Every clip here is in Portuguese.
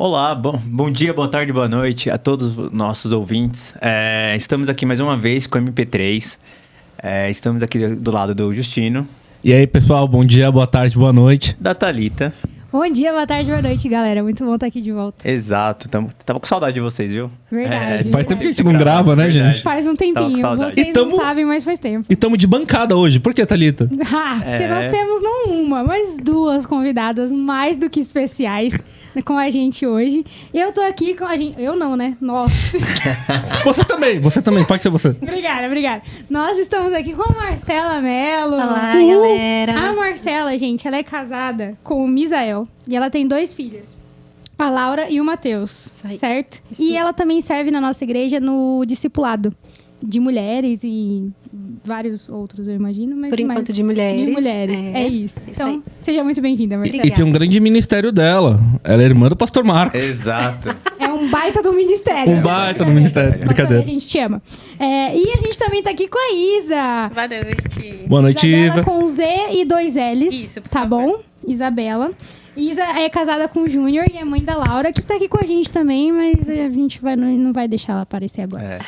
Olá, bom dia, boa tarde, boa noite a todos os nossos ouvintes. Estamos aqui mais uma vez com o MP3. Estamos aqui do lado do Justino. E aí, pessoal, bom dia, boa tarde, boa noite. Da Thalita. Bom dia, boa tarde, boa noite, galera. Muito bom estar aqui de volta. Exato, tava com saudade de vocês, viu? Verdade. Faz tempo que a gente não grava, né, verdade. gente? Faz um tempinho. Vocês não sabem, mas faz tempo. E estamos de bancada hoje. Por que, Thalita? Porque nós temos não uma, mas duas convidadas mais do que especiais com a gente hoje. Eu tô aqui com a gente... Eu não, né? Nós. Você também, pode ser você. Obrigada. Nós estamos aqui com a Marcela Mello. Olá, galera. A Marcela, gente, ela é casada com o Misael e ela tem 2 filhos. A Laura e o Matheus, certo? E ela também serve na nossa igreja no discipulado de mulheres e vários outros, eu imagino. Mas por enquanto, de mulheres. De mulheres, é isso. Então, seja muito bem-vinda, Marcela. E tem um grande ministério dela. Ela é irmã do pastor Marcos. Exato. É um baita do ministério. Um baita do ministério. Brincadeira. A gente te ama. E a gente também tá aqui com a Isa. Boa noite. Boa noite, Isabela Isa. com Z e 2 L's. Isso, por tá favor. bom? Isabela. Isa é casada com o Júnior e é mãe da Laura, que tá aqui com a gente também, mas a gente não vai deixar ela aparecer agora.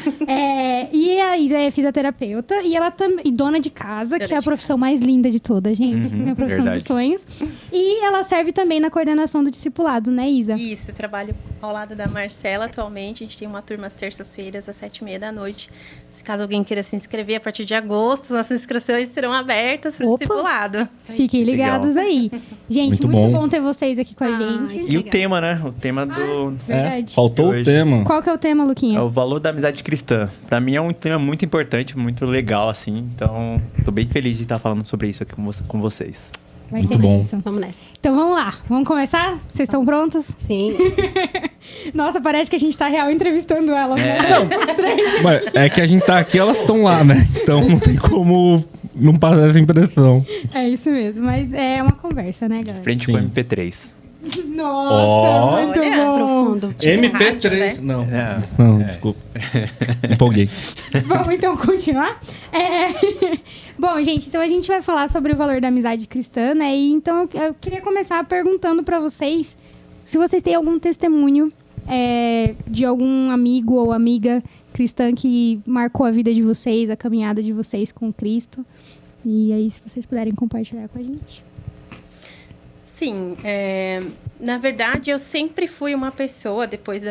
E a Isa é fisioterapeuta e ela também dona de casa, que é a profissão mais linda de todas, gente. É a profissão dos sonhos. E ela serve também na coordenação do discipulado, né, Isa? Isso, eu trabalho ao lado da Marcela atualmente. A gente tem uma turma às terças-feiras, às 7h30 da noite. Se caso alguém queira se inscrever, a partir de agosto, nossas inscrições serão abertas para o discipulado. Fiquem ligados aí. Gente, muito bom ter vocês aqui com a gente. E o tema, né? O tema do... Verdade. Faltou o tema. Qual que é o tema, Luquinha? É o valor da amizade cristã. Pra mim é um tema muito importante, muito legal, assim. Então, tô bem feliz de estar falando sobre isso aqui com vocês. Vai Muito ser bom. isso. Vamos nessa. Então vamos lá, vamos começar? Vocês estão prontas? Sim. Nossa, parece que a gente tá real entrevistando ela. Né? Mas é que a gente tá aqui, elas estão lá, né? Então não tem como não passar essa impressão. É isso mesmo, mas é uma conversa, né, galera? Frente com o MP3. Nossa, muito Olha, bom. profundo. Tipo rádio, né? Não, desculpa. Empolguei. Vamos então continuar? Bom, gente, então a gente vai falar sobre o valor da amizade cristã, né? E então eu queria começar perguntando pra vocês se vocês têm algum testemunho de algum amigo ou amiga cristã que marcou a vida de vocês, a caminhada de vocês com Cristo. E aí, se vocês puderem compartilhar com a gente. Sim, na verdade eu sempre fui uma pessoa, depois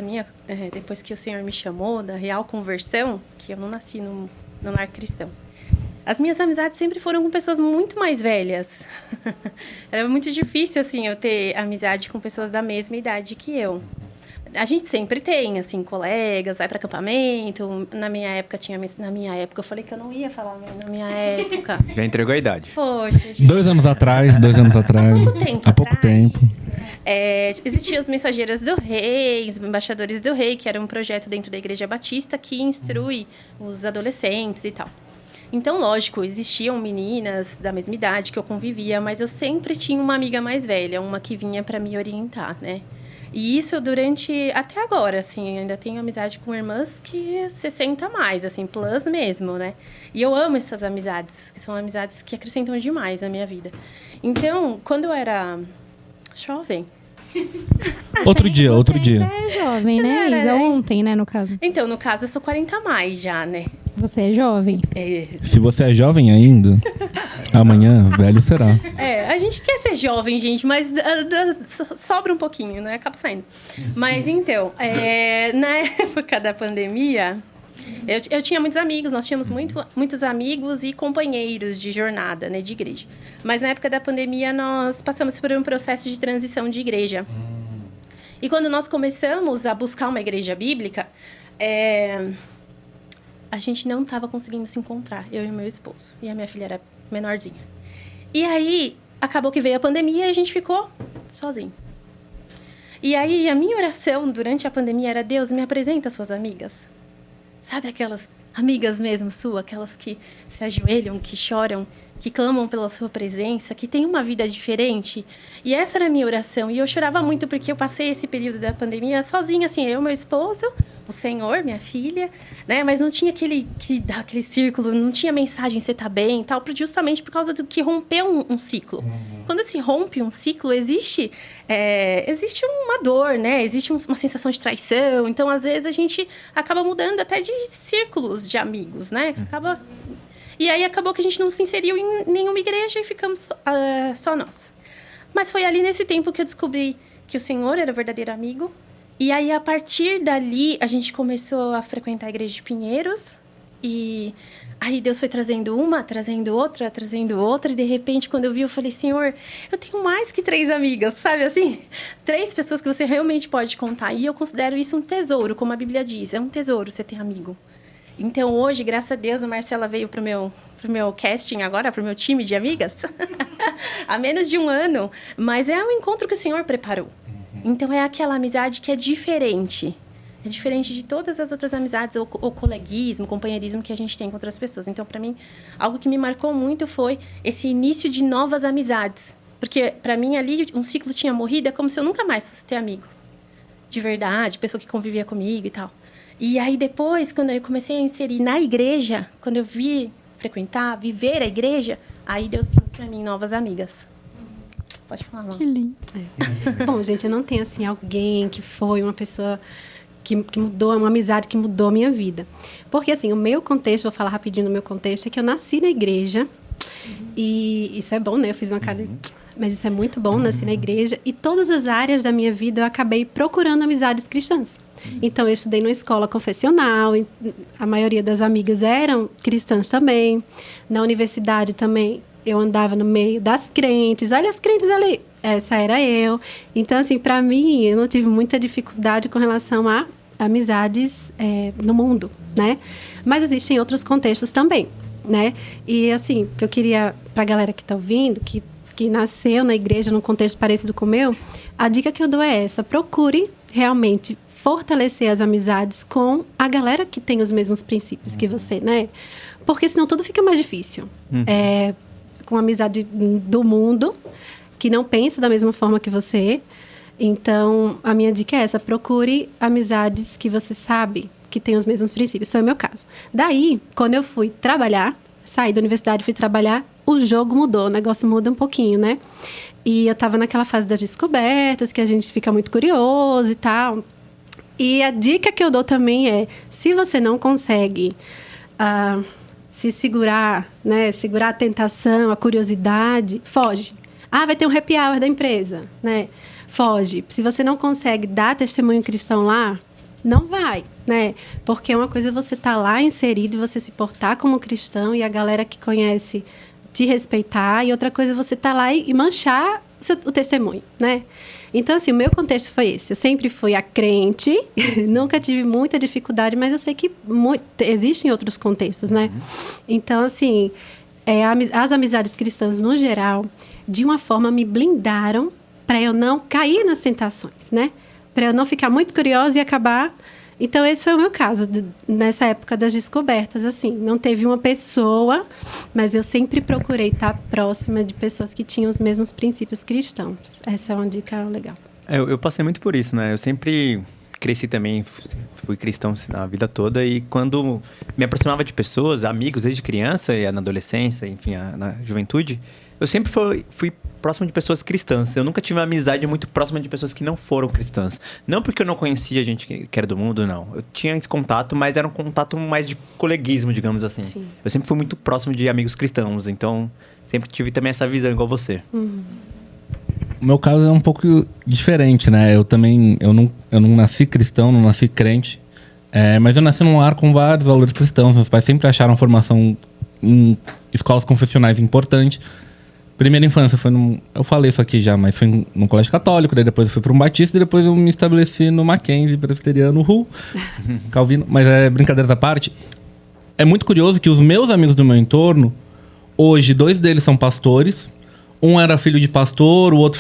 que o Senhor me chamou da real conversão, que eu não nasci no lar cristão. As minhas amizades sempre foram com pessoas muito mais velhas. Era muito difícil, assim, eu ter amizade com pessoas da mesma idade que eu. A gente sempre tem, assim, colegas, vai para acampamento. Na minha época, eu falei que eu não ia falar na minha época. Já entregou a idade. Poxa, gente. 2 anos atrás. Há pouco tempo. Existiam as Mensageiras do Rei, os Embaixadores do Rei, que era um projeto dentro da Igreja Batista que instrui os adolescentes e tal. Então, lógico, existiam meninas da mesma idade que eu convivia, mas eu sempre tinha uma amiga mais velha, uma que vinha para me orientar, né? E isso até agora, assim, eu ainda tenho amizade com irmãs que 60 a mais, assim, plus mesmo, né? E eu amo essas amizades, que são amizades que acrescentam demais na minha vida. Então, quando eu era jovem... Outro dia. Você é jovem, né, Isa? Ontem, né, no caso. Então, no caso, eu sou 40 a mais já, né? Você é jovem. Se você é jovem ainda, amanhã velho será. A gente quer ser jovem, gente, mas sobra um pouquinho, né? Acaba saindo. Mas, então, na época da pandemia, eu tinha muitos amigos, nós tínhamos muitos amigos e companheiros de jornada, né, de igreja. Mas, na época da pandemia, nós passamos por um processo de transição de igreja. E quando nós começamos a buscar uma igreja bíblica, a gente não estava conseguindo se encontrar, eu e meu esposo. E a minha filha era menorzinha. E aí, acabou que veio a pandemia e a gente ficou sozinho. E aí, a minha oração durante a pandemia era: Deus, me apresenta suas amigas. Sabe aquelas amigas mesmo sua, aquelas que se ajoelham, que choram, que clamam pela sua presença, que têm uma vida diferente. E essa era a minha oração. E eu chorava muito porque eu passei esse período da pandemia sozinha, assim, eu, meu esposo, o Senhor, minha filha, né? Mas não tinha aquele círculo, não tinha mensagem, você tá bem e tal, justamente por causa do que rompeu um ciclo. Quando se rompe um ciclo, existe uma dor, né? Existe uma sensação de traição. Então, às vezes, a gente acaba mudando até de círculos de amigos, né? E aí, acabou que a gente não se inseriu em nenhuma igreja e ficamos só nós. Mas foi ali nesse tempo que eu descobri que o Senhor era o verdadeiro amigo. E aí, a partir dali, a gente começou a frequentar a igreja de Pinheiros. E aí Deus foi trazendo uma, trazendo outra. E de repente, quando eu vi, eu falei, Senhor, eu tenho mais que 3 amigas, sabe assim? 3 pessoas que você realmente pode contar. E eu considero isso um tesouro, como a Bíblia diz. É um tesouro você ter amigo. Então, hoje, graças a Deus, a Marcela veio pro meu casting agora, pro meu time de amigas. Há menos de 1 ano. Mas é um encontro que o Senhor preparou. Então, é aquela amizade que é diferente. É diferente de todas as outras amizades, ou coleguismo, companheirismo que a gente tem com outras pessoas. Então, para mim, algo que me marcou muito foi esse início de novas amizades. Porque, para mim, ali, um ciclo tinha morrido, é como se eu nunca mais fosse ter amigo. De verdade, pessoa que convivia comigo e tal. E aí, depois, quando eu comecei a inserir na igreja, quando eu vi frequentar, viver a igreja, aí Deus trouxe para mim novas amigas. Pode falar, Mãe. Que lindo. Bom, gente, eu não tenho, assim, alguém que foi uma pessoa que mudou, uma amizade que mudou a minha vida. Porque, assim, o meu contexto, vou falar rapidinho do meu contexto, é que eu nasci na igreja. E isso é bom, né? Eu fiz uma cara... Mas isso é muito bom, nasci na igreja. E todas as áreas da minha vida eu acabei procurando amizades cristãs. Então, eu estudei numa escola confessional. A maioria das amigas eram cristãs também. Na universidade também, eu andava no meio das crentes. Olha as crentes ali. Essa era eu. Então, assim, para mim, eu não tive muita dificuldade com relação a amizades no mundo, né? Mas existem outros contextos também, né? E, assim, o que eu queria, pra galera que tá ouvindo, que nasceu na igreja num contexto parecido com o meu, a dica que eu dou é essa: procure realmente fortalecer as amizades com a galera que tem os mesmos princípios que você, né? Porque senão tudo fica mais difícil. Com amizade do mundo, que não pensa da mesma forma que você. Então, a minha dica é essa: procure amizades que você sabe que tem os mesmos princípios. Foi o meu caso. Daí, quando eu fui trabalhar, saí da universidade, fui trabalhar, o jogo mudou, o negócio muda um pouquinho, né? E eu tava naquela fase das descobertas, que a gente fica muito curioso e tal. E a dica que eu dou também é, se você não consegue se segurar, né? Segurar a tentação, a curiosidade, foge. Vai ter um happy hour da empresa, né? Foge. Se você não consegue dar testemunho cristão lá, não vai, né? Porque uma coisa é você estar lá inserido e você se portar como cristão e a galera que conhece te respeitar, e outra coisa é você estar lá e manchar o testemunho, né? Então, assim, o meu contexto foi esse. Eu sempre fui a crente, nunca tive muita dificuldade, mas eu sei que existem outros contextos, né? Então, assim, as amizades cristãs, no geral, de uma forma me blindaram para eu não cair nas tentações, né? Para eu não ficar muito curiosa e acabar... Então, esse foi o meu caso, nessa época das descobertas, assim. Não teve uma pessoa, mas eu sempre procurei estar próxima de pessoas que tinham os mesmos princípios cristãos. Essa é uma dica legal. Eu passei muito por isso, né? Eu sempre cresci também, fui cristão a vida toda, e quando me aproximava de pessoas, amigos desde criança e na adolescência, enfim, na juventude, eu sempre fui próximo de pessoas cristãs. Eu nunca tive uma amizade muito próxima de pessoas que não foram cristãs. Não porque eu não conhecia gente que era do mundo, não. Eu tinha esse contato, mas era um contato mais de coleguismo, digamos assim. Sim. Eu sempre fui muito próximo de amigos cristãos, então sempre tive também essa visão igual você. O meu caso é um pouco diferente, né? Eu não nasci cristão, não nasci crente, mas eu nasci num lar com vários valores cristãos. Meus pais sempre acharam formação em escolas confessionais importante. Primeira infância foi eu falei isso aqui já, mas foi num colégio católico, daí depois eu fui para um batista, e depois eu me estabeleci no Mackenzie, presbiteriano, Calvino. Mas brincadeiras à parte, é muito curioso que os meus amigos do meu entorno, hoje, 2 deles são pastores, um era filho de pastor, o outro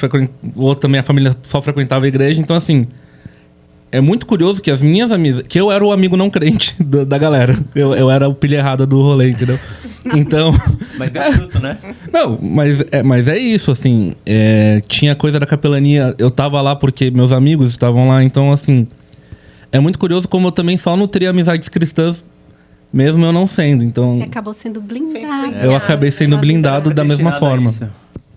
também, a família só frequentava a igreja. Então, assim, é muito curioso que as minhas amigas... Que eu era o amigo não crente da galera. Eu era o pilha errada do rolê, entendeu? Então... Mas deu fruto, né? Não, mas é isso, assim. Tinha coisa da capelania. Eu tava lá porque meus amigos estavam lá. Então, assim... É muito curioso como eu também só nutri amizades cristãs, mesmo eu não sendo. Então... Você acabou sendo blindado. Eu acabei sendo blindado da mesma forma.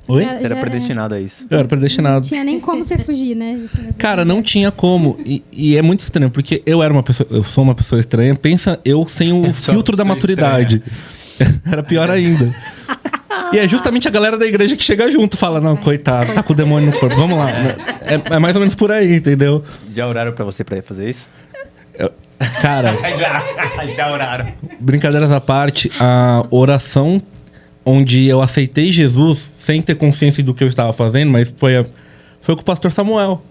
Oi? Já- Você era já- predestinado a isso. Eu era predestinado. Não tinha nem como você fugir, né? Cara, não tinha como. E é muito estranho, porque eu sou uma pessoa estranha. Pensa eu sem o sou uma filtro da pessoa maturidade. Era pior ainda. E é justamente a galera da igreja que chega junto e fala, não, coitado, tá com o demônio no corpo. Vamos lá. É mais ou menos por aí, entendeu? Já oraram pra você pra fazer isso? Cara, Já oraram. brincadeiras à parte, a oração onde eu aceitei Jesus sem ter consciência do que eu estava fazendo, mas foi com o pastor Samuel.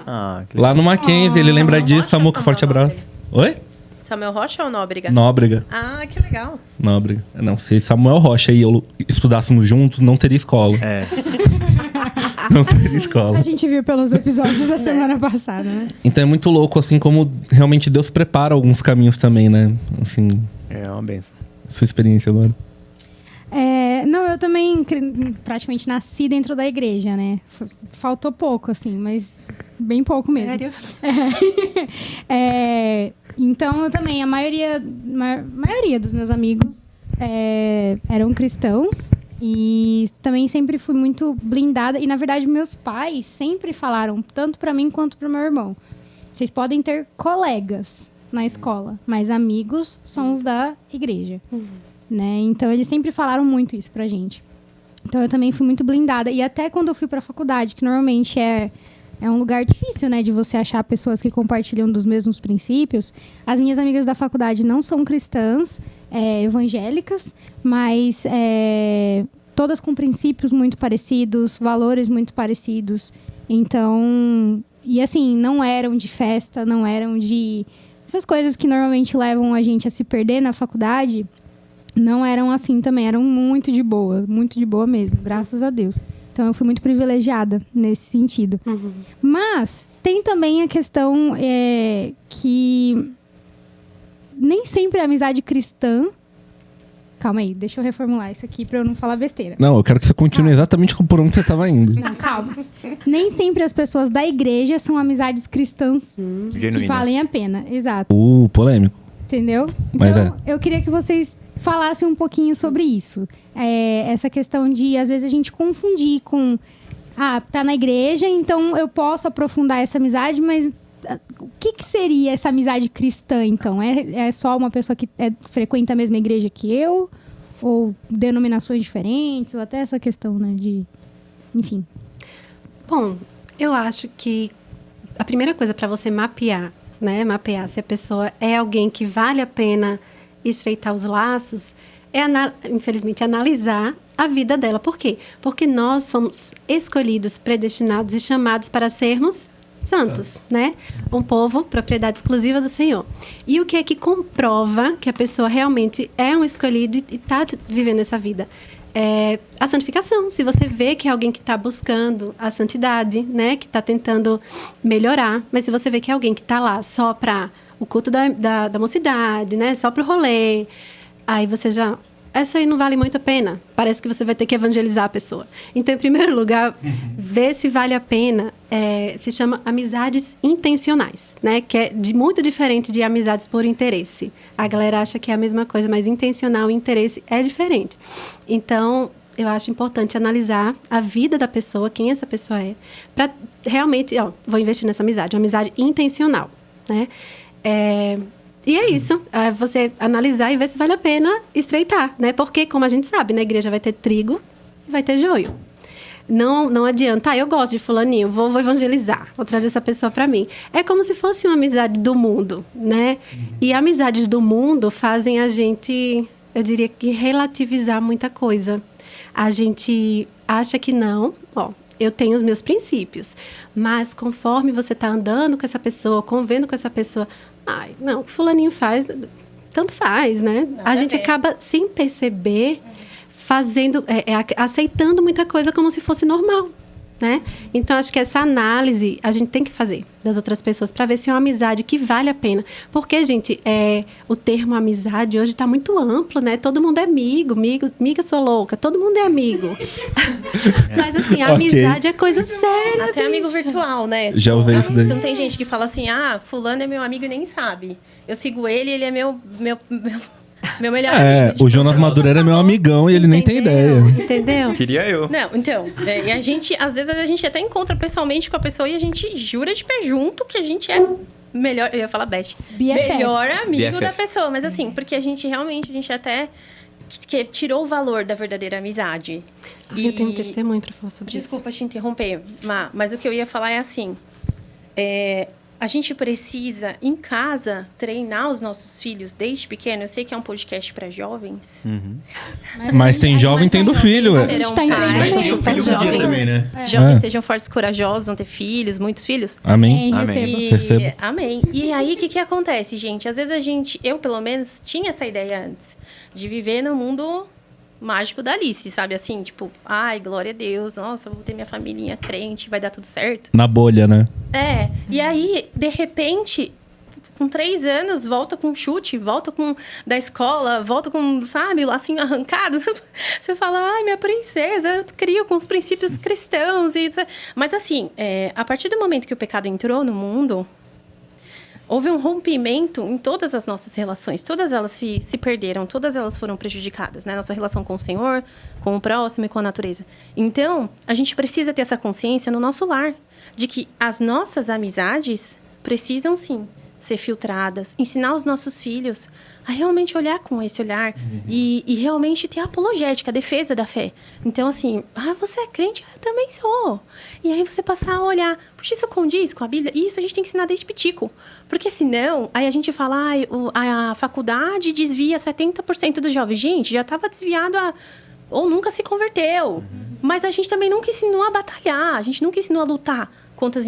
Ah, Que Lá no Mackenzie, ele lembra Samuel disso. Rocha ou Samuca, forte Samuel abraço. Oi? Samuel Rocha ou Nóbrega? Nóbrega. Ah, que legal. Nóbrega. Não, se Samuel Rocha e eu estudássemos juntos, não teria escola. É. Não teria escola. A gente viu pelos episódios da semana passada, né? Então é muito louco, assim, como realmente Deus prepara alguns caminhos também, né? Assim, É uma benção. sua experiência agora. Não, eu também praticamente nasci dentro da igreja, né? Faltou pouco, assim, mas bem pouco mesmo. sério? Então, eu também, a maioria dos meus amigos eram cristãos e também sempre fui muito blindada. E, na verdade, meus pais sempre falaram, tanto pra mim quanto pro meu irmão, vocês podem ter colegas na escola, mas amigos são os da igreja, né? Então, eles sempre falaram muito isso pra gente. Então, eu também fui muito blindada. E até quando eu fui pra faculdade, que normalmente é um lugar difícil, né, de você achar pessoas que compartilham dos mesmos princípios. As minhas amigas da faculdade não são cristãs, evangélicas, mas todas com princípios muito parecidos, valores muito parecidos. Então, e assim, não eram de festa, não eram de... Essas coisas que normalmente levam a gente a se perder na faculdade, não eram assim também, eram muito de boa mesmo, graças a Deus. Então, eu fui muito privilegiada nesse sentido. Uhum. Mas tem também a questão que nem sempre a amizade cristã... Calma aí, deixa eu reformular isso aqui pra eu não falar besteira. Não, eu quero que você continue exatamente por onde você estava indo. Não, calma. Nem sempre as pessoas da igreja são amizades cristãs que Genuínas. valem a pena. Exato. Polêmico. Entendeu? Mas Então, eu queria que vocês falassem um pouquinho sobre isso. Essa questão de, às vezes, a gente confundir com... tá na igreja, então eu posso aprofundar essa amizade, mas o que seria essa amizade cristã, então? É só uma pessoa que frequenta a mesma igreja que eu? Ou denominações diferentes? Ou até essa questão, né, de... Enfim. Bom, eu acho que a primeira coisa para você mapear, né? Mapear se a pessoa é alguém que vale a pena estreitar os laços, infelizmente, analisar a vida dela. Por quê? Porque nós fomos escolhidos, predestinados e chamados para sermos santos, né? Um povo, propriedade exclusiva do Senhor. E o que é que comprova que a pessoa realmente é um escolhido e está vivendo essa vida? A santificação. Se você vê que é alguém que está buscando a santidade, né? Que está tentando melhorar. Mas se você vê que é alguém que está lá só para o culto da mocidade, né? Só para o rolê, aí você já... Essa aí não vale muito a pena. Parece que você vai ter que evangelizar a pessoa. Então, em primeiro lugar, ver se vale a pena. Se chama amizades intencionais, né? Que é muito diferente de amizades por interesse. A galera acha que é a mesma coisa, mas intencional e interesse é diferente. Então, eu acho importante analisar a vida da pessoa, quem essa pessoa é, para realmente, vou investir nessa amizade. Uma amizade intencional, né? E é isso, você analisar e ver se vale a pena estreitar, né? Porque, como a gente sabe, na igreja vai ter trigo e vai ter joio. Não adianta, eu gosto de fulaninho, vou evangelizar, vou trazer essa pessoa para mim. É como se fosse uma amizade do mundo, né? E amizades do mundo fazem a gente, eu diria que relativizar muita coisa. A gente acha que não, eu tenho os meus princípios, mas conforme você está andando com essa pessoa, convivendo com essa pessoa... não, o que fulaninho faz, tanto faz, né? A gente acaba, sem perceber, aceitando muita coisa como se fosse normal, né? Então, acho que essa análise a gente tem que fazer das outras pessoas para ver se é uma amizade que vale a pena. Porque, gente, o termo amizade hoje está muito amplo, né? Todo mundo é amigo, amiga sou louca, todo mundo é amigo. Mas, assim, a amizade é coisa séria. Até amigo virtual, né? Já usei isso daí. Não tem gente que fala assim, fulano é meu amigo e nem sabe. Eu sigo ele é meu Meu melhor amigo. Tipo, o Jonas Madureira é meu amigão e ele nem tem ideia. Entendeu? Queria eu. Não, então, e a gente, às vezes, a gente até encontra pessoalmente com a pessoa e a gente jura de pé junto que a gente é melhor, eu ia falar best, BFFs. melhor amigo BFF. da pessoa. Mas assim, porque a gente até que tirou o valor da verdadeira amizade. Eu tenho um testemunho pra falar sobre Desculpa te interromper, mas o que eu ia falar é assim, a gente precisa, em casa, treinar os nossos filhos desde pequeno. Eu sei que é um podcast para jovens. Mas tem jovem tendo filho, A ué. gente tá Serão entendendo pais, Mas tem o isso. filho um dia jovens. também, né? Jovens sejam fortes e corajosos, vão ter filhos, muitos filhos. Amém. Amém. Recebo. Amém. E aí, o que acontece, gente? Às vezes eu pelo menos, tinha essa ideia antes de viver no mundo mágico da Alice, sabe? Assim, tipo, ai, glória a Deus, nossa, vou ter minha família crente, vai dar tudo certo. Na bolha, né? E aí, de repente, com 3 anos, volta com chute, volta com da escola, volta com, sabe, o lacinho arrancado. Você fala, ai, minha princesa, eu crio com os princípios cristãos. Mas assim, a partir do momento que o pecado entrou no mundo, houve um rompimento em todas as nossas relações. Todas elas se perderam, todas elas foram prejudicadas, né? Nossa relação com o Senhor, com o próximo e com a natureza. Então, a gente precisa ter essa consciência no nosso lar, de que as nossas amizades precisam, sim, ser filtradas, ensinar os nossos filhos a realmente olhar com esse olhar e realmente ter a apologética, a defesa da fé. Então, assim, você é crente? Eu também sou. E aí você passar a olhar, puxa, isso condiz com a Bíblia? Isso a gente tem que ensinar desde pitico. Porque senão, aí a gente fala, a faculdade desvia 70% dos jovens. Gente, já estava desviado ou nunca se converteu. Mas a gente também nunca ensinou a batalhar, a gente nunca ensinou a lutar contra as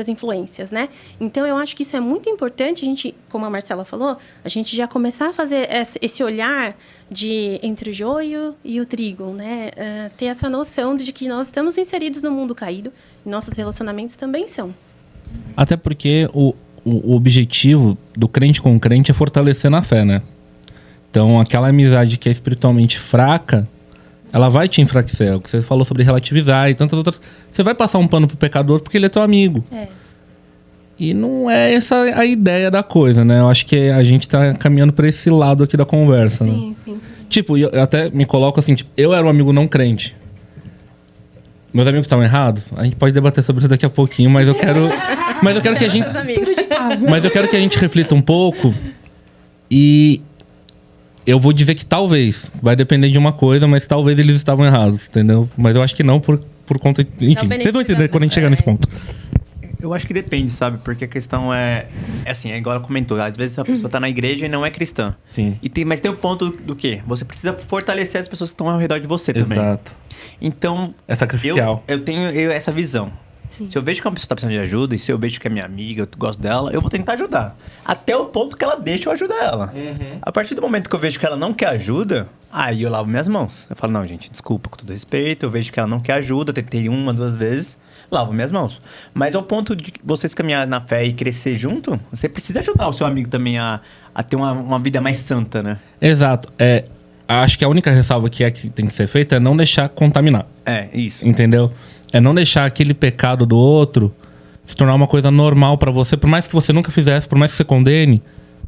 influências, né? Então, eu acho que isso é muito importante, a gente, como a Marcela falou, a gente já começar a fazer esse olhar entre o joio e o trigo, né? Ter essa noção de que nós estamos inseridos no mundo caído e nossos relacionamentos também são. Até porque o objetivo do crente com o crente é fortalecer na fé, né? Então, aquela amizade que é espiritualmente fraca, ela vai te enfraquecer. O que você falou sobre relativizar e tantas outras... Você vai passar um pano pro pecador porque ele é teu amigo. E não é essa a ideia da coisa, né? Eu acho que a gente tá caminhando pra esse lado aqui da conversa, né? Sim, sim. Tipo, eu até me coloco assim, tipo, eu era um amigo não crente. Meus amigos estavam errados? A gente pode debater sobre isso daqui a pouquinho, mas eu quero... Mas eu quero que a gente... Estudo de caso. Mas eu quero que a gente reflita um pouco e... Eu vou dizer que talvez, vai depender de uma coisa, mas talvez eles estavam errados, entendeu? Mas eu acho que não por conta... Enfim, vocês vão entender quando a gente chegar nesse ponto. Eu acho que depende, sabe? Porque a questão é assim, é igual ela comentou. Às vezes a pessoa tá na igreja e não é cristã. Sim. Mas tem o ponto do quê? Você precisa fortalecer as pessoas que estão ao redor de você também. Exato. Então, É sacrificial. eu tenho essa visão. Sim. Se eu vejo que uma pessoa tá precisando de ajuda, e se eu vejo que é minha amiga, eu gosto dela, eu vou tentar ajudar. Até o ponto que ela deixa eu ajudar ela. A partir do momento que eu vejo que ela não quer ajuda, aí eu lavo minhas mãos. Eu falo, não, gente, desculpa, com todo respeito, eu vejo que ela não quer ajuda, tentei 1, 2 vezes, lavo minhas mãos. Mas ao ponto de vocês caminhar na fé e crescer junto, você precisa ajudar o seu amigo também a ter uma vida mais santa, né? Exato. Acho que a única ressalva que tem que ser feita é não deixar contaminar. É, isso. Entendeu? É não deixar aquele pecado do outro se tornar uma coisa normal pra você. Por mais que você nunca fizesse, por mais que você condene,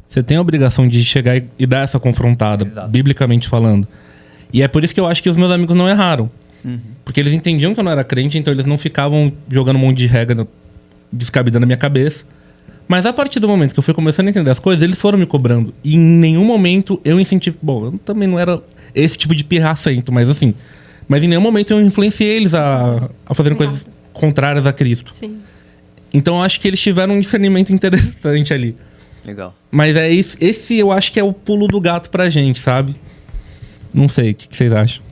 você tem a obrigação de chegar e dar essa confrontada, Exato. biblicamente falando. E é por isso que eu acho que os meus amigos não erraram. Porque eles entendiam que eu não era crente, então eles não ficavam jogando um monte de regra descabida na minha cabeça. Mas a partir do momento que eu fui começando a entender as coisas, eles foram me cobrando. E em nenhum momento eu incentivo... Bom, eu também não era esse tipo de pirracento, mas assim... Mas em nenhum momento eu influenciei eles a fazerem coisas contrárias a Cristo. Sim. Então eu acho que eles tiveram um discernimento interessante ali. Legal. Mas esse eu acho que é o pulo do gato pra gente, sabe? Não sei, o que vocês acham?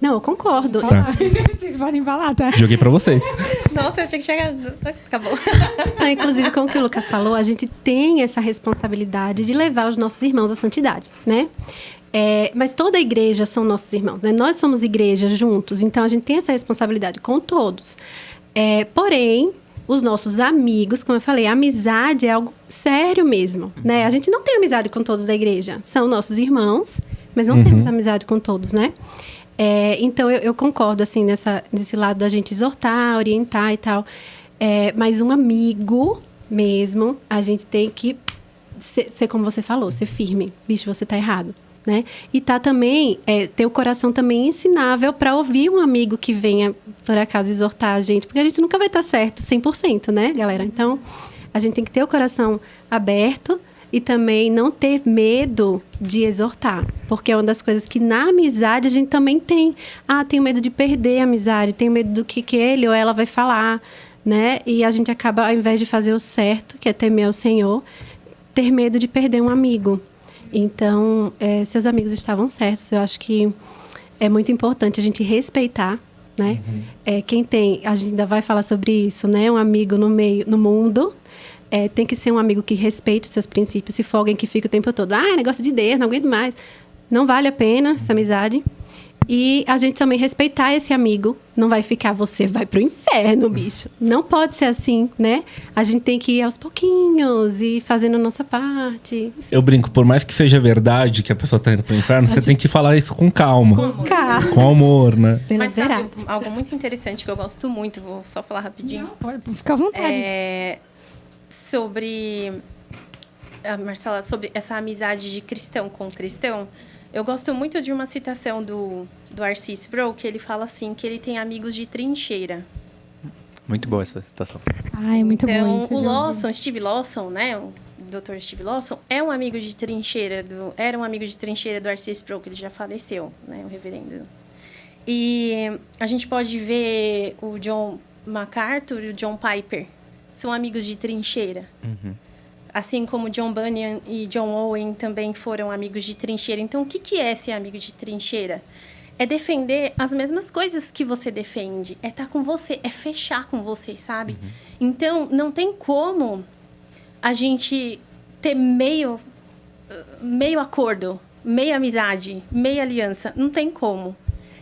Não, eu concordo. Tá. Vocês podem falar, tá? Joguei pra vocês. Nossa, eu achei que chega... Acabou. Inclusive, como que o Lucas falou, a gente tem essa responsabilidade de levar os nossos irmãos à santidade, né? Mas toda a igreja são nossos irmãos, né? Nós somos igreja juntos, então a gente tem essa responsabilidade com todos. Porém, os nossos amigos, como eu falei, a amizade é algo sério mesmo, né? A gente não tem amizade com todos da igreja, são nossos irmãos, mas não temos amizade com todos, né? Então, eu concordo, assim, nesse lado da gente exortar, orientar e tal. Mas um amigo mesmo, a gente tem que ser como você falou, ser firme. Bicho, você tá errado. Né? E também, ter o coração também ensinável para ouvir um amigo que venha, por acaso, exortar a gente. Porque a gente nunca vai estar certo 100%, né, galera? Então, a gente tem que ter o coração aberto e também não ter medo de exortar. Porque é uma das coisas que na amizade a gente também tem. Tenho medo de perder a amizade, tenho medo do que ele ou ela vai falar, né? E a gente acaba, ao invés de fazer o certo, que é temer ao Senhor, ter medo de perder um amigo. Então, seus amigos estavam certos. Eu acho que é muito importante a gente respeitar, né? Quem tem, a gente ainda vai falar sobre isso, né? Um amigo no mundo, tem que ser um amigo que respeite os seus princípios. Se for alguém que fica o tempo todo, negócio de Deus, não aguento mais. Não vale a pena essa amizade. E a gente também respeitar esse amigo. Não vai ficar, você vai pro inferno, bicho. Não pode ser assim, né? A gente tem que ir aos pouquinhos e fazendo a nossa parte. Enfim. Eu brinco, por mais que seja verdade que a pessoa tá indo pro inferno, você tem que falar isso com calma. Com calma. Com amor, né? Mas sabe, algo muito interessante que eu gosto muito, vou só falar rapidinho. Não, pode ficar à vontade. Sobre... Marcela, sobre essa amizade de cristão com cristão, eu gosto muito de uma citação do R.C. Sproul, que ele fala assim, que ele tem amigos de trincheira. Muito boa essa citação. É muito bom isso. Então, o Lawson, Steve Lawson, né, o Dr. Steve Lawson, era um amigo de trincheira do R.C. Sproul, que ele já faleceu, né, o reverendo. E a gente pode ver o John MacArthur e o John Piper, são amigos de trincheira. Assim como John Bunyan e John Owen também foram amigos de trincheira. Então, o que é ser amigo de trincheira? É defender as mesmas coisas que você defende. É estar com você, é fechar com você, sabe? Então, não tem como a gente ter meio acordo, meia amizade, meia aliança. Não tem como.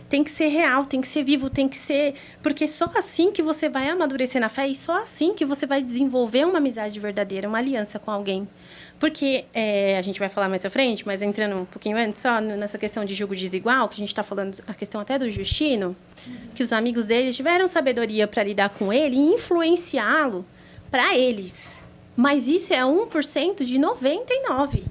Tem que ser real, tem que ser vivo, tem que ser... Porque só assim que você vai amadurecer na fé e só assim que você vai desenvolver uma amizade verdadeira, uma aliança com alguém. Porque a gente vai falar mais à frente, mas entrando um pouquinho antes, só nessa questão de julgo desigual, que a gente está falando, a questão até do Justino, que os amigos dele tiveram sabedoria para lidar com ele e influenciá-lo para eles. Mas isso é 1% de 99%.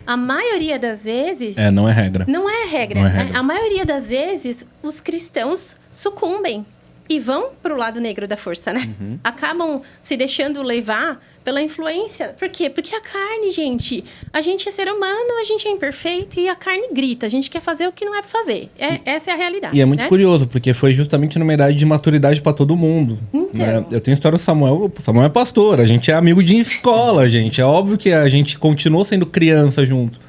A maioria das vezes... não é regra. Não é regra. Não é regra. A maioria das vezes, os cristãos sucumbem e vão para o lado negro da força, né? Acabam se deixando levar pela influência. Por quê? Porque a carne, gente... A gente é ser humano, a gente é imperfeito e a carne grita. A gente quer fazer o que não é para fazer. Essa é a realidade. E é muito né? curioso, porque foi justamente numa idade de maturidade para todo mundo. Então. Né? Eu tenho a história do Samuel. O Samuel é pastor, a gente é amigo de escola, gente. É óbvio que a gente continuou sendo criança junto.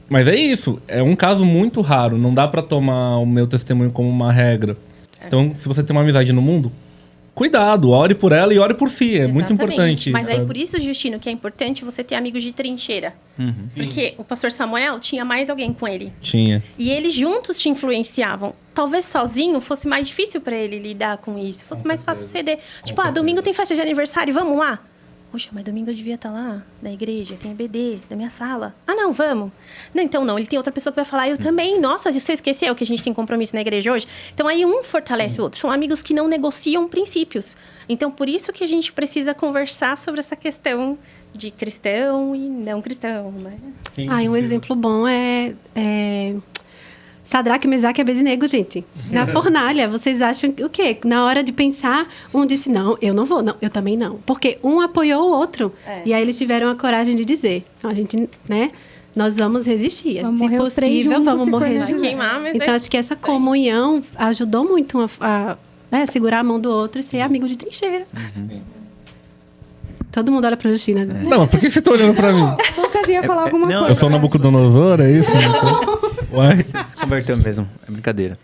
Mas é isso, é um caso muito raro. Não dá para tomar o meu testemunho como uma regra. Então, se você tem uma amizade no mundo, cuidado, ore por ela e ore por si. É muito importante. Mas aí, sabe? por isso, Justino, que é importante você ter amigos de trincheira. Porque o pastor Samuel tinha mais alguém com ele. Tinha. E eles juntos te influenciavam. Talvez sozinho fosse mais difícil para ele lidar com isso. Fosse mais fácil ceder. Tipo, domingo tem festa de aniversário, vamos lá? Poxa, mas domingo eu devia estar lá, na igreja, tem EBD, da minha sala. Não, vamos. Não, então não, ele tem outra pessoa que vai falar, eu também. Nossa, você esqueceu que a gente tem compromisso na igreja hoje? Então aí um fortalece o outro. São amigos que não negociam princípios. Então por isso que a gente precisa conversar sobre essa questão de cristão e não cristão, né? E um exemplo bom é Sadraque, Mesaque e Abednego, gente. Na fornalha, vocês acham o quê? Na hora de pensar, um disse, não, eu não vou. Não, eu também não. Porque um apoiou o outro. E aí eles tiveram a coragem de dizer. Então, a gente, né? Nós vamos resistir. Vamos se morrer os três possível, juntos, vamos se for morrer necessário. juntos. Queimar, mas Então, acho que essa comunhão ajudou muito a segurar a mão do outro e ser amigo de trincheira. Todo mundo olha pra Justina agora. Não, mas por que você tá olhando pra mim? O Lucas ia falar alguma não, coisa. Eu sou o Nabucodonosor, é isso? Uai. Você se converteu mesmo, é brincadeira.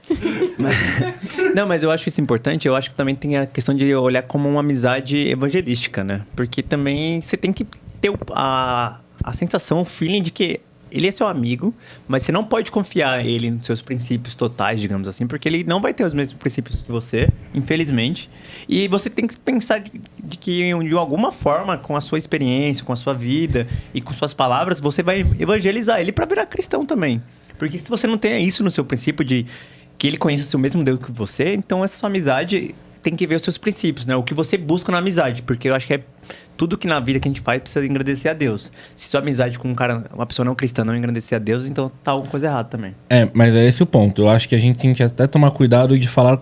Mas eu acho isso importante. Eu acho que também tem a questão de olhar como uma amizade evangelística, né? Porque também você tem que ter a sensação, o feeling de que ele é seu amigo, mas você não pode confiar ele nos seus princípios totais, digamos assim, porque ele não vai ter os mesmos princípios que você, infelizmente. E você tem que pensar de que, de alguma forma, com a sua experiência, com a sua vida e com suas palavras, você vai evangelizar ele para virar cristão também. Porque se você não tem isso no seu princípio de que ele conheça o mesmo Deus que você, então essa sua amizade tem que ver os seus princípios, né? O que você busca na amizade, porque eu acho que tudo que na vida que a gente faz precisa engrandecer a Deus. Se sua amizade com uma pessoa não cristã não engrandecer a Deus, então tá alguma coisa errada também. Mas é esse o ponto. Eu acho que a gente tem que até tomar cuidado de falar,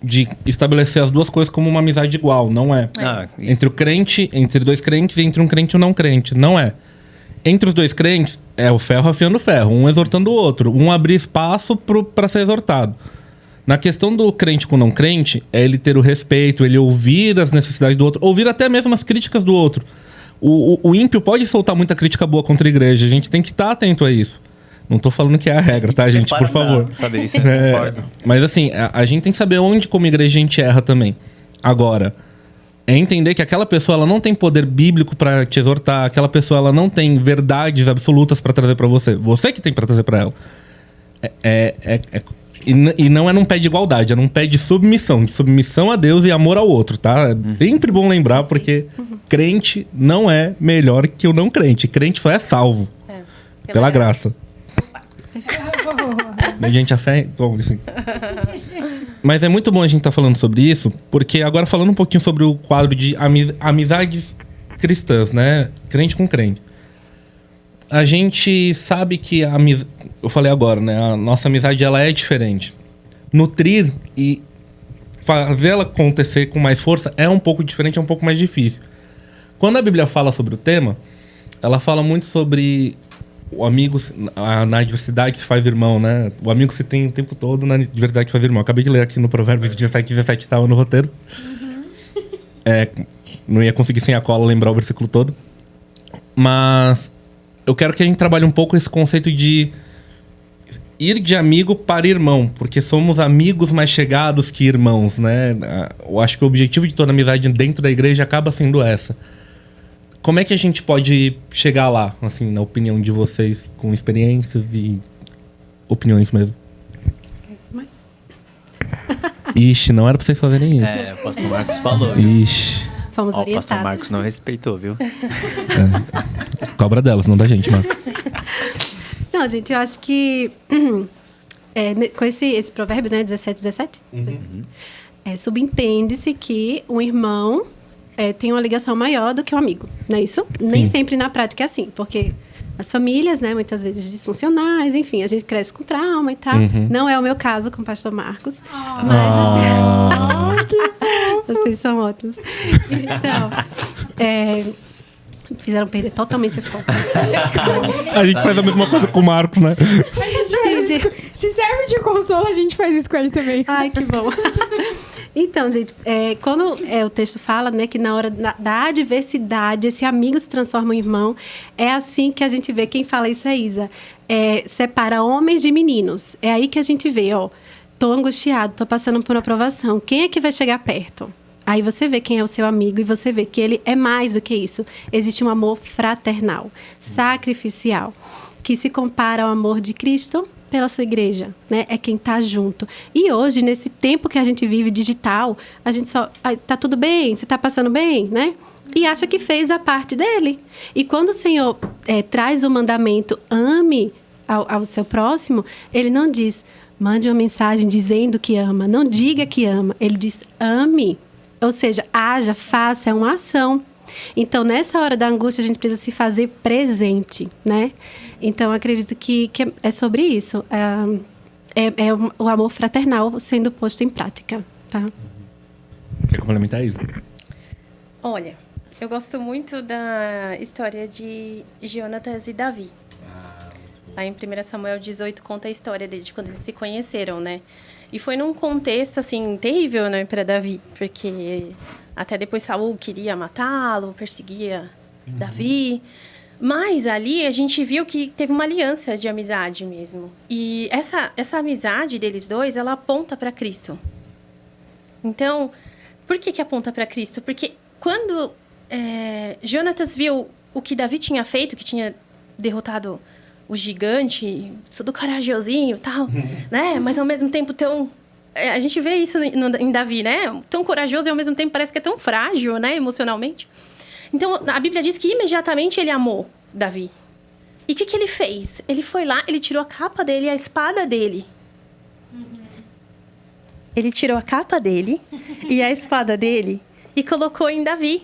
de estabelecer as duas coisas como uma amizade igual. Não é. Entre o crente, entre dois crentes e entre um crente e um não crente. Não é. Entre os dois crentes, é o ferro afiando o ferro, um exortando o outro, um abrir espaço para ser exortado. Na questão do crente com o não crente, é ele ter o respeito, ele ouvir as necessidades do outro, ouvir até mesmo as críticas do outro. O ímpio pode soltar muita crítica boa contra a igreja, a gente tem que estar atento a isso. Não tô falando que é a regra, tá, gente? Por favor. Saber isso, eu concordo. Mas assim, a gente tem que saber onde, como igreja, a gente erra também. Agora, é entender que aquela pessoa ela não tem poder bíblico pra te exortar, aquela pessoa ela não tem verdades absolutas pra trazer pra você. Você que tem pra trazer pra ela. E não é num pé de igualdade, é num pé de submissão a Deus e amor ao outro, tá? É sempre bom lembrar, porque crente não é melhor que o não crente. Crente só é salvo. Pela graça. Mediante a fé. Bom, enfim. Mas é muito bom a gente estar falando sobre isso, porque agora falando um pouquinho sobre o quadro de amizades cristãs, né? Crente com crente. A gente sabe que eu falei agora, né? A nossa amizade ela é diferente. Nutrir e fazer ela acontecer com mais força é um pouco diferente, é um pouco mais difícil. Quando a Bíblia fala sobre o tema, ela fala muito sobre o amigo, na adversidade se faz irmão, né? O amigo se tem o tempo todo, na adversidade se faz irmão. Acabei de ler aqui no Provérbios 17 estava no roteiro. Não ia conseguir sem a cola lembrar o versículo todo. Mas eu quero que a gente trabalhe um pouco esse conceito de ir de amigo para irmão, porque somos amigos mais chegados que irmãos, né? Eu acho que o objetivo de toda amizade dentro da igreja acaba sendo essa. Como é que a gente pode chegar lá, assim, na opinião de vocês, com experiências e opiniões mesmo? Ixi, não era pra vocês fazerem isso. O pastor Marcos falou. Ixi. Fomos O orientados. pastor Marcos não respeitou, viu? Cobra delas, não da gente, Marcos. Não, gente, eu acho que com esse provérbio, né, 17, subentende-se que um irmão tem uma ligação maior do que um amigo, não é isso? Sim. Nem sempre na prática é assim, porque as famílias, né, muitas vezes disfuncionais, enfim, a gente cresce com trauma e tal. Não é o meu caso com o pastor Marcos, mas vocês são ótimos. Então, fizeram perder totalmente o foco. A gente faz a mesma coisa com o Marcos, né? Se serve de consolo, a gente faz isso com ele também. Ai, que bom. Então, gente, quando o texto fala, né, que na hora da adversidade, esse amigo se transforma em irmão, é assim que a gente vê. Quem fala isso é Isa. Separa homens de meninos. É aí que a gente vê, tô angustiado, tô passando por uma provação. Quem é que vai chegar perto? Aí você vê quem é o seu amigo e você vê que ele é mais do que isso. Existe um amor fraternal, sacrificial, que se compara ao amor de Cristo pela sua igreja, né? É quem tá junto. E hoje, nesse tempo que a gente vive digital, a gente só... tá tudo bem? Você tá passando bem, né? E acha que fez a parte dele. E quando o Senhor traz o mandamento, ame ao seu próximo, ele não diz, mande uma mensagem dizendo que ama. Não diga que ama. Ele diz, ame. Ou seja, haja, faça, é uma ação. Então, nessa hora da angústia, a gente precisa se fazer presente, né? Então, acredito que é sobre isso. É o amor fraternal sendo posto em prática, tá? Quer complementar isso? Olha, eu gosto muito da história de Jonatas e Davi. Aí em 1 Samuel 18 conta a história de quando eles se conheceram, né? E foi num contexto, assim, terrível, né, para Davi. Porque até depois Saul queria matá-lo, perseguia Davi. Mas ali a gente viu que teve uma aliança de amizade mesmo. E essa amizade deles dois, ela aponta para Cristo. Então, por que aponta para Cristo? Porque quando Jonatas viu o que Davi tinha feito, que tinha derrotado o gigante, todo corajosinho e tal, né? Mas ao mesmo tempo tão... a gente vê isso em Davi, né? Tão corajoso e ao mesmo tempo parece que é tão frágil, né? Emocionalmente. Então, a Bíblia diz que imediatamente ele amou Davi. E o que ele fez? Ele foi lá, ele tirou a capa dele e a espada dele. Ele tirou a capa dele e a espada dele e colocou em Davi.